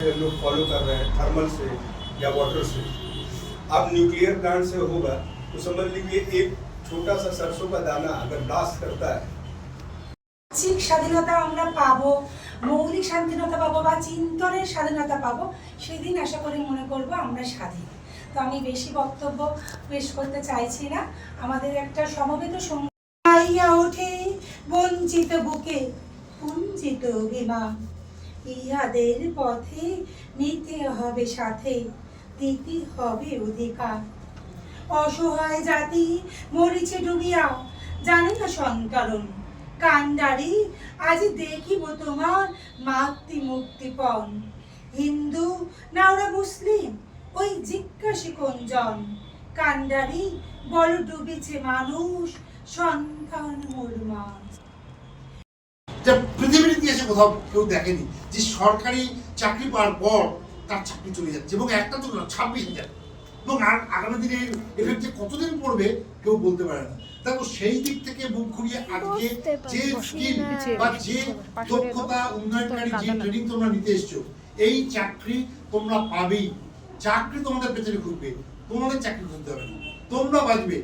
लोग फॉलो कर रहे हैं थर्मल से या वाटर से। अब न्यूक्लियर प्लांट से होगा तो समझ लीजिए एक छोटा सा सरसों का दाना अगर ब्लास्ट करता है। বাহ্যিক স্বাধীনতা আমরা পাবো, মৌলিক স্বাধীনতা পাবো বা চিন্তনের স্বাধীনতা পাবো, সেদিন আশা করি মনে করবো আমরা স্বাধীন। তো আমি বেশি বক্তব্য পেশ করতে চাইছি না। আমাদের একটা সমবেত আইয়া ওঠে বঞ্চিত বুকে কুঞ্চিত অভিমান, ইহাদের পথে নিতে হবে সাথে, দিতে হবে অধিকার। অসহায় জাতি মরিছে ডুবিয়া, জানে না সন্তরণ কান্ডারি, আজ দেখিব তোমার মাতৃ মুক্তিপণ। হিন্দু না ওরা মুসলিম ওই জিজ্ঞাসী কোনজন, কান্ডারি বল ডুবিছে মানুষ সন্তান মুরমান। পৃথিবীর ইতিহাসে কোথাও কেউ দেখেনি যে সরকারি চাকরি পাওয়ার পর তার চাকরি চলে যাচ্ছে, এবং একটা তো না 26,000, এবং আগামী দিনে এফেক্ট যে কতদিন পড়বে কেউ বলতে পারে না। দেখো সেই দিক থেকে মুখ ঘুরিয়ে আজকে যে স্কিল বা যে দক্ষতা উন্নয়নকারী যে ট্রেনিং তোমরা নিতে এসছো, এই চাকরি তোমরা পাবেই। চাকরি তোমাদের পেছনে ঘুরবে, তোমাদের চাকরি খুঁজতে হবে না। তোমরা বাঁচবে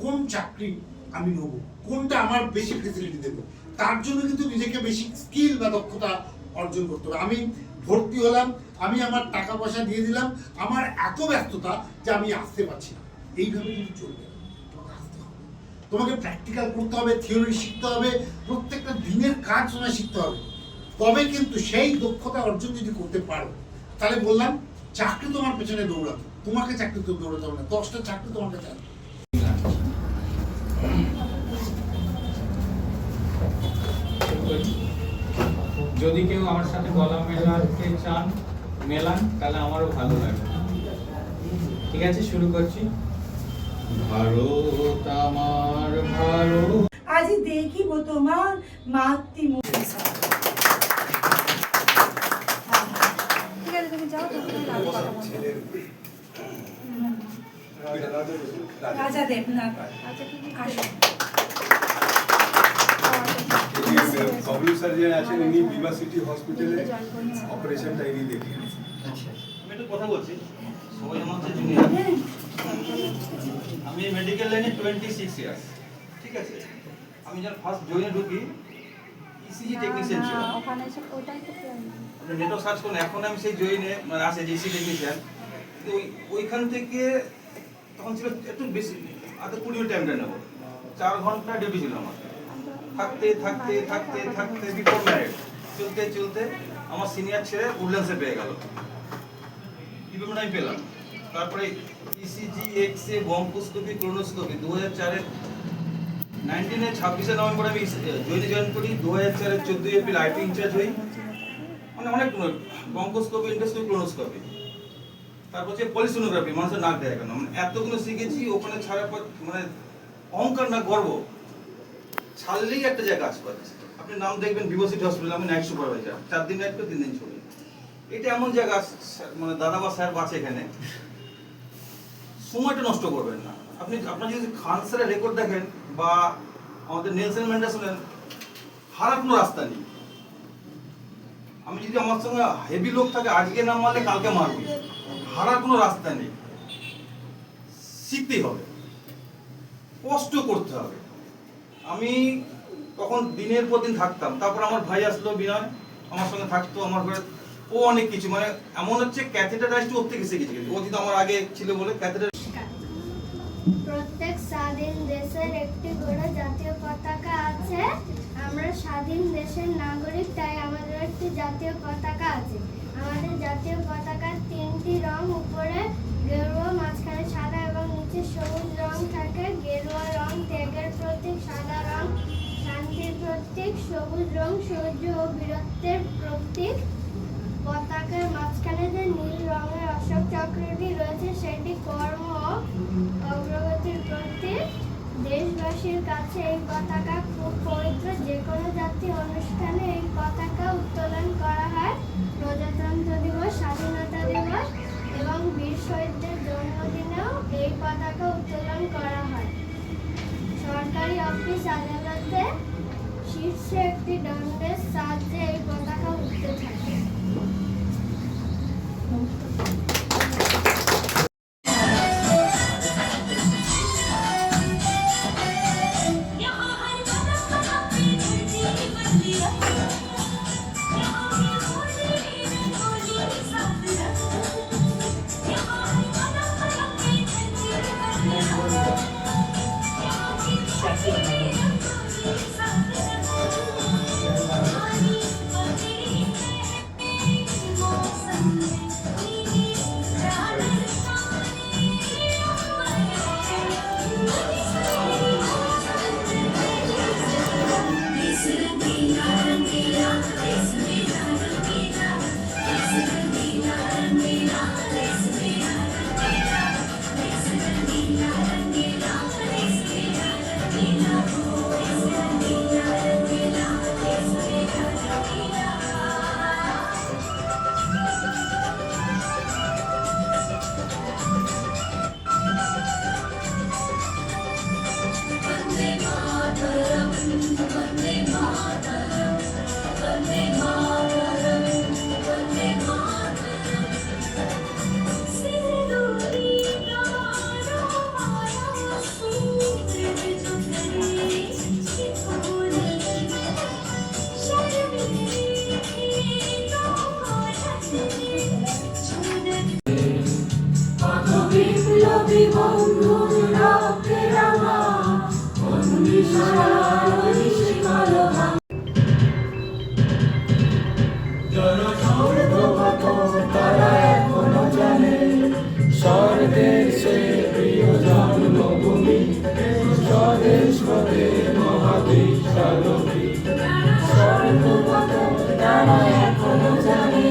কোন চাকরি আমি নেবো, কোনটা আমার বেশি ফেসিলিটি দেবে, তার জন্য কিন্তু নিজেকে বেশি স্কিল বা দক্ষতা অর্জন করতে হবে। আমি ভর্তি হলাম, আমি আমার টাকা পয়সা দিয়ে দিলাম, আমার এত ব্যস্ততা যে আমি আসতে পারছি না, এইভাবে কিন্তু চলবে। তোমাকে প্র্যাকটিক্যাল করতে হবে, থিওরি শিখতে হবে, প্রত্যেকটা দিনের কাজ তোমায় শিখতে হবে। তবে কিন্তু সেই দক্ষতা অর্জন যদি করতে পারো, তাহলে বললাম চাকরি তোমার পেছনে দৌড়াবে, তোমাকে চাকরি তো দৌড়াতে হবে না, 10টা চাকরি তোমাকে চাই। যদি কেউ আমার সাথে গলা মেলাতে চান মেলান, তাহলে আমারও ভালো লাগবে। ঠিক আছে, শুরু করছি। ভারত আমার ভারত, আজ দেখিব তোমার মাতৃ রাজা দেবনাথ। বাবলু স্যার যে আছেন ইনি বিভা সিটি হসপিটালে অপারেশনটা ইনি দেখেন। আমি একটু কথা বলছি, সবাই আমার যে জুনিয়র। আমি মেডিকেল লাইনে 26 ইয়ার্স, ঠিক আছে। আমি যখন ফার্স্ট জয়েনে ঢুকি ইসিজি টেকনিশিয়ান ছিলাম। ওখানে এসে ওইটাই তো প্ল্যান। আপনি নেটও সার্চ করুন, এখন আমি সেই জয়েনে মানে আছে যে ইসিজি টেকনিশিয়ান। কিন্তু ওইখান থেকে তখন ছিল একটু বেশি, আর 20 মিনিট টাইমটা নেব, 4 ঘন্টা ডিউটি ছিল আমার। থাকতে থাকতে থাকতে থাকতে বিফোর ম্যারেড চলতে চলতে আমার সিনিয়র ছেড়ে উডল্যান্ডসে পেয়ে গেল, ডিপ্লোমা আমি পেলাম। তারপরে ইসিজি, এক্সরে, বঙ্কোস্কোপি, ক্লোনোস্কোপি 2004-এ 26 নভেম্বর আমি জয়েনে জয়েন করি। 2004-এর 14 এপ্রিল আইটি ইনচার্জ হই। মানে অনেক বঙ্কোস্কোপি, ইন্ডোস্কোপি, ক্লোনোস্কোপি, তারপর হচ্ছে পলিসোনোগ্রাফি, মানুষের নাক দেয় কেন, মানে এতগুলো শিখেছি। ওখানে ছাড়ার পর মানে অহংকার না গর্ব, ছাড়লেই একটা জায়গা কাজ পাচ্ছে। আপনি নাম দেখবেন ভিভো সিটি হসপিটাল, আমি নাইট সুপারভাইজার, 4 দিন নাইট করে 3 দিন ছুটি। এটা এমন জায়গা মানে দাদা বা স্যার বাঁচে এখানে, সময়টা নষ্ট করবেন না। আপনি আপনার যদি খান স্যারের রেকর্ড দেখেন বা আমাদের নেলসন ম্যান্ডেলা, হারার কোনো রাস্তা নেই। আমি যদি আমার সঙ্গে হেভি লোক থাকে, আজকে না মারলে কালকে মারবে, হারার কোনো রাস্তা নেই। শিখতেই হবে, কষ্ট করতে হবে। আমি তখন দিনের পর দিন থাকতাম। তারপর আমার ভাই আসলো বিনয়, আমার সঙ্গে থাকতো আমার ঘরে। ও অনেক কিছু মানে এমন হচ্ছে ক্যাথেটারাইজড ওর থেকে শিখেছি। ও যদি আমার আগে ছিল বলে ক্যাথেটার। প্রত্যেক স্বাধীন দেশের একটি করে জাতীয় পতাকা আছে। আমরা স্বাধীন দেশের নাগরিক, তাই আমাদের একটি জাতীয় পতাকা আছে। আমাদের জাতীয় পতাকার 3টি রং, উপরে গেরুয়া, মাঝখানে সাদা এবং নিচে সবুজ রং থাকে। গেরুয়া রং ত্যাগের প্রতীক, সাদা রং শান্তির প্রতীক, সবুজ রং সৌর্য ও বীরত্বের প্রতীক। পতাকার মাঝখানে যে নীল রঙের অশোক চক্রটি রয়েছে, সেটি কর্ম অগ্রগতির প্রতীক। দেশবাসীর কাছে এই পতাকা খুব পবিত্র। যে কোনো জাতীয় অনুষ্ঠানে এই পতাকা উত্তোলন করা হয়। প্রজাতন্ত্র দিবস, স্বাধীনতা দিবস এবং বীর শহীদদের জন্মদিনেও এই পতাকা উত্তোলন করা হয়। সরকারি অফিস আদালতে শীর্ষে একটি দণ্ডের সাহায্যে এই পতাকা উঠতে থাকে। কত বিপ্লবী বন্ধুর রক্তে রাঙা বন্দিশালার ওই শিকল ভাঙা। জনসংঘগত তারা এখনো জানে স্বর্গের সে প্রিয় জন্মভূমি, স্বদেশ হতে মহাদেশ আলোকে। স্বর্গগত তারা এখনো জানে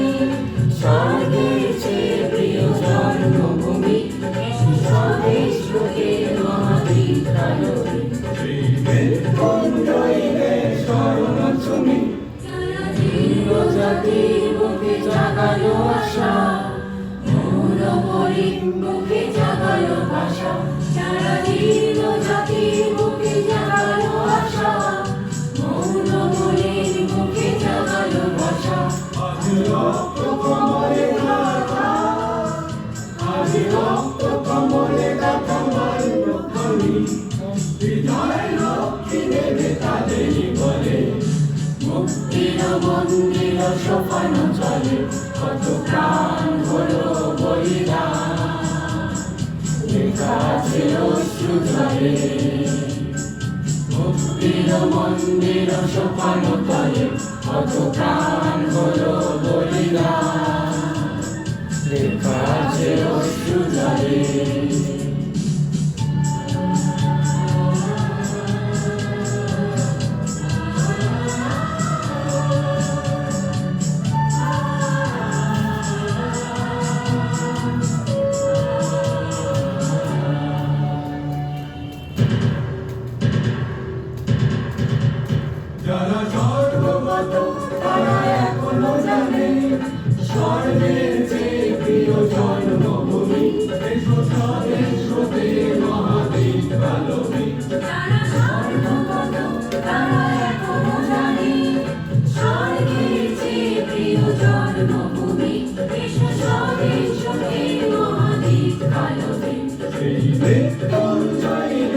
স্বর্গের চেয়ে প্রিয় জন্মভূমি, স্বদেশ হতে মহাদ্বীপ আলোকে। মৃত্যুঞ্জয়ের স্মরণ তুমি জাতির বুকে জাগালো আশা, মৌলমলির বুকে জাগালো ভাষা। সারা জীর্ণ জাতির বুকে জাগালো আশা, মৌলমলির বুকে জাগালো ভাষা। আজ রক্ত কমলে গাথা, আজ রক্ত কমলে গাথা মাল্যখানি, বিজয় লক্ষ্মী দেবে তাদেরই বলে। মুক্তির মন্দির সোপান চলে, কত প্রাণ হলো বলিদান। লেখা আছে অশ্রু জলে, মুক্তির মন্দির সোপান তলে, কত প্রাণ হলো বলিদান। লেখা আছে অশ্রু জলে। যারা স্বর্গগত তারা এখনো জানে স্বর্গের চেয়ে প্রিয় জন্মভূমি, এসো স্বদেশ হতে মহাদেশ আলোকে। যারা স্বর্গগত তারা এখনো জানে স্বর্গের চেয়ে প্রিয় জন্মভূমি, এসো স্বদেশ হতে মহাদ্বীপ আলোকে। সেই মৃত্যুঞ্জয়ের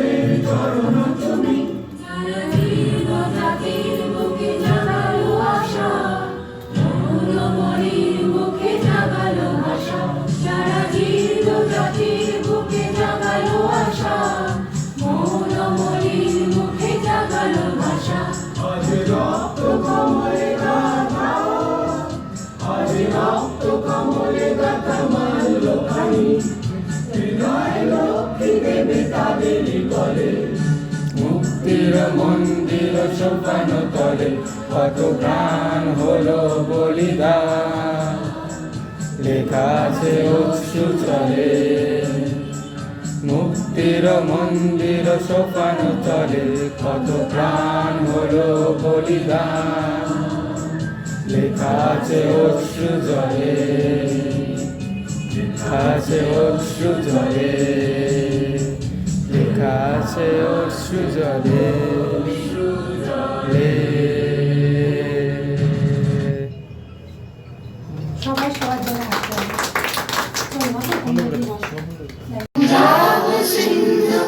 চরণ তুমি যারা জীর্ণ জাতির বুকে জাগালো আশা, মৌলমলির বুকে জাগালো ভাষা। যারা জীর্ণ জাতির বুকে জাগালো আশা, মৌলমলির বুকে জাগালো ভাষা। আজ রক্ত কমলে গাথা, আজ রক্ত কমলে গাথা মাল্যখানি, বিজয় লক্ষ্মী দেবে তাদেরই বলে। মুক্তির মন্দির সোপান তলে, কত প্রাণ হলো বলিদান। লেখা আছে অশ্রু চলে, মুক্তির মন্দির সোপান তলে, কত প্রাণ হলো বলিদান। লেখা আছে অশ্রু জলে, লেখা আছে অশ্রু জলে, লেখা আছে অশ্রু জলে। সবাই সবার জন্য হাত তালি।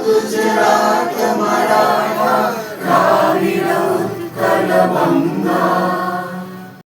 गुजरात मराठा द्राविड़ उत्कल बंगा।